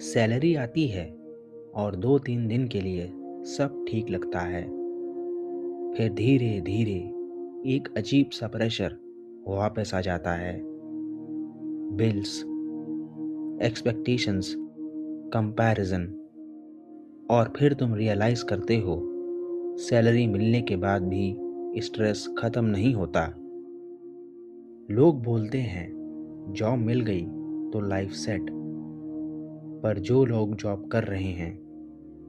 Salary आती है और 2-3 दिन के लिए सब ठीक लगता है। फिर धीरे धीरे एक अजीब सा प्रेशर वापस आ जाता है। बिल्स, एक्सपेक्टेशंस, कंपैरिजन, और फिर तुम रियलाइज करते हो सैलरी मिलने के बाद भी स्ट्रेस खत्म नहीं होता। लोग बोलते हैं जॉब मिल गई तो लाइफ सेट, पर जो लोग जॉब कर रहे हैं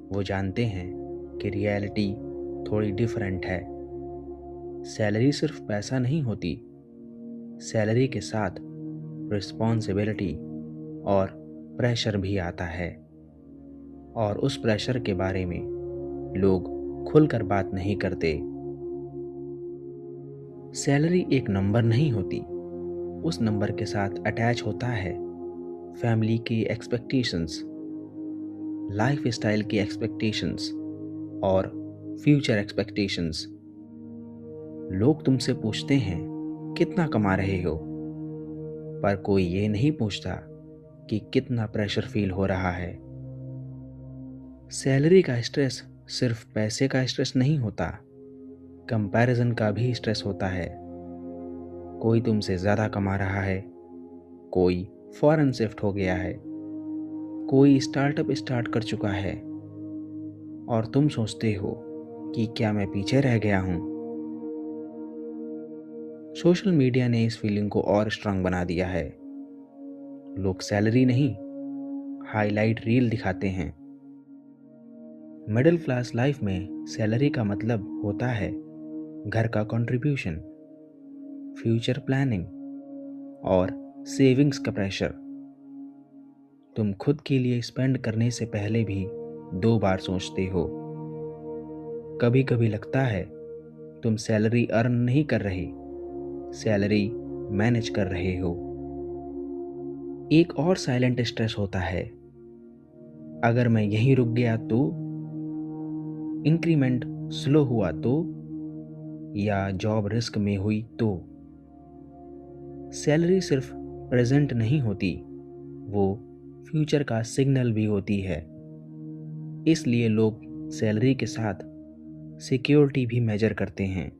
वो जानते हैं कि रियलिटी थोड़ी डिफरेंट है। सैलरी सिर्फ पैसा नहीं होती, सैलरी के साथ रिस्पॉन्सिबिलिटी और प्रेशर भी आता है, और उस प्रेशर के बारे में लोग खुलकर बात नहीं करते। सैलरी एक नंबर नहीं होती, उस नंबर के साथ अटैच होता है फैमिली की एक्सपेक्टेशंस, लाइफ स्टाइल की एक्सपेक्टेशंस और फ्यूचर एक्सपेक्टेशंस। लोग तुमसे पूछते हैं कितना कमा रहे हो, पर कोई ये नहीं पूछता कि कितना प्रेशर फील हो रहा है। सैलरी का स्ट्रेस सिर्फ पैसे का स्ट्रेस नहीं होता, कंपैरिजन का भी स्ट्रेस होता है। कोई तुमसे ज़्यादा कमा रहा है, कोई फॉरेन शिफ्ट हो गया है, कोई स्टार्टअप स्टार्ट कर चुका है, और तुम सोचते हो कि क्या मैं पीछे रह गया हूँ। सोशल मीडिया ने इस फीलिंग को और स्ट्रांग बना दिया है। लोग सैलरी नहीं, हाईलाइट रील दिखाते हैं। मिडिल क्लास लाइफ में सैलरी का मतलब होता है घर का कंट्रीब्यूशन, फ्यूचर प्लानिंग और सेविंग्स का प्रेशर। तुम खुद के लिए स्पेंड करने से पहले भी 2 बार सोचते हो। कभी कभी लगता है तुम सैलरी अर्न नहीं कर रहे, सैलरी मैनेज कर रहे हो। एक और साइलेंट स्ट्रेस होता है, अगर मैं यहीं रुक गया तो, इंक्रीमेंट स्लो हुआ तो, या जॉब रिस्क में हुई तो। सैलरी सिर्फ प्रेजेंट नहीं होती, वो फ्यूचर का सिग्नल भी होती है। इसलिए लोग सैलरी के साथ सिक्योरिटी भी मेजर करते हैं।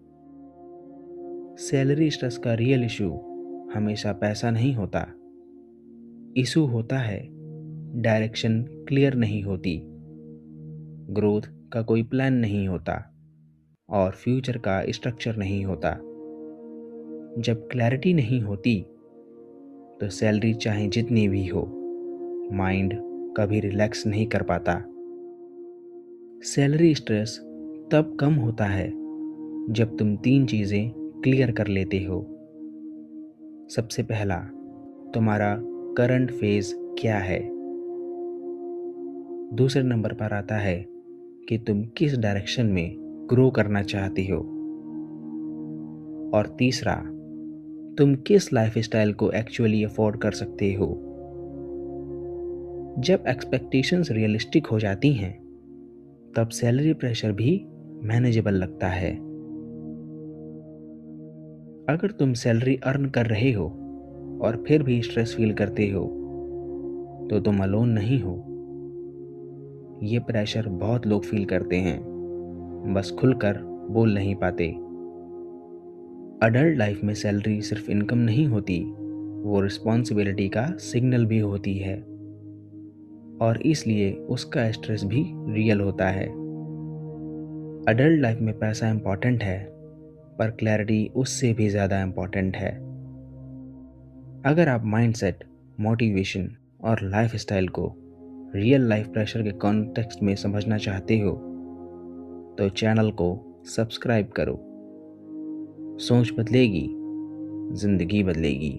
सैलरी स्ट्रेस का रियल इशू हमेशा पैसा नहीं होता। इशू होता है डायरेक्शन क्लियर नहीं होती, ग्रोथ का कोई प्लान नहीं होता, और फ्यूचर का स्ट्रक्चर नहीं होता। जब क्लैरिटी नहीं होती तो सैलरी चाहे जितनी भी हो, माइंड कभी रिलैक्स नहीं कर पाता। सैलरी स्ट्रेस तब कम होता है जब तुम 3 चीज़ें क्लियर कर लेते हो। सबसे पहला, तुम्हारा करंट फेज क्या है। दूसरे नंबर पर आता है कि तुम किस डायरेक्शन में ग्रो करना चाहती हो। और तीसरा, तुम किस लाइफस्टाइल को एक्चुअली अफोर्ड कर सकते हो। जब एक्सपेक्टेशंस रियलिस्टिक हो जाती हैं, तब सैलरी प्रेशर भी मैनेजेबल लगता है। अगर तुम सैलरी अर्न कर रहे हो और फिर भी स्ट्रेस फील करते हो, तो तुम अलोन नहीं हो। ये प्रेशर बहुत लोग फील करते हैं, बस खुलकर बोल नहीं पाते। अडल्ट लाइफ में सैलरी सिर्फ इनकम नहीं होती, वो रिस्पॉन्सिबिलिटी का सिग्नल भी होती है, और इसलिए उसका स्ट्रेस भी रियल होता है। अडल्ट लाइफ में पैसा इंपॉर्टेंट है, पर क्लैरिटी उससे भी ज़्यादा इंपॉर्टेंट है। अगर आप माइंडसेट, मोटिवेशन और लाइफस्टाइल को रियल लाइफ प्रेशर के कॉन्टेक्स्ट में समझना चाहते हो, तो चैनल को सब्सक्राइब करो। सोच बदलेगी, जिंदगी बदलेगी।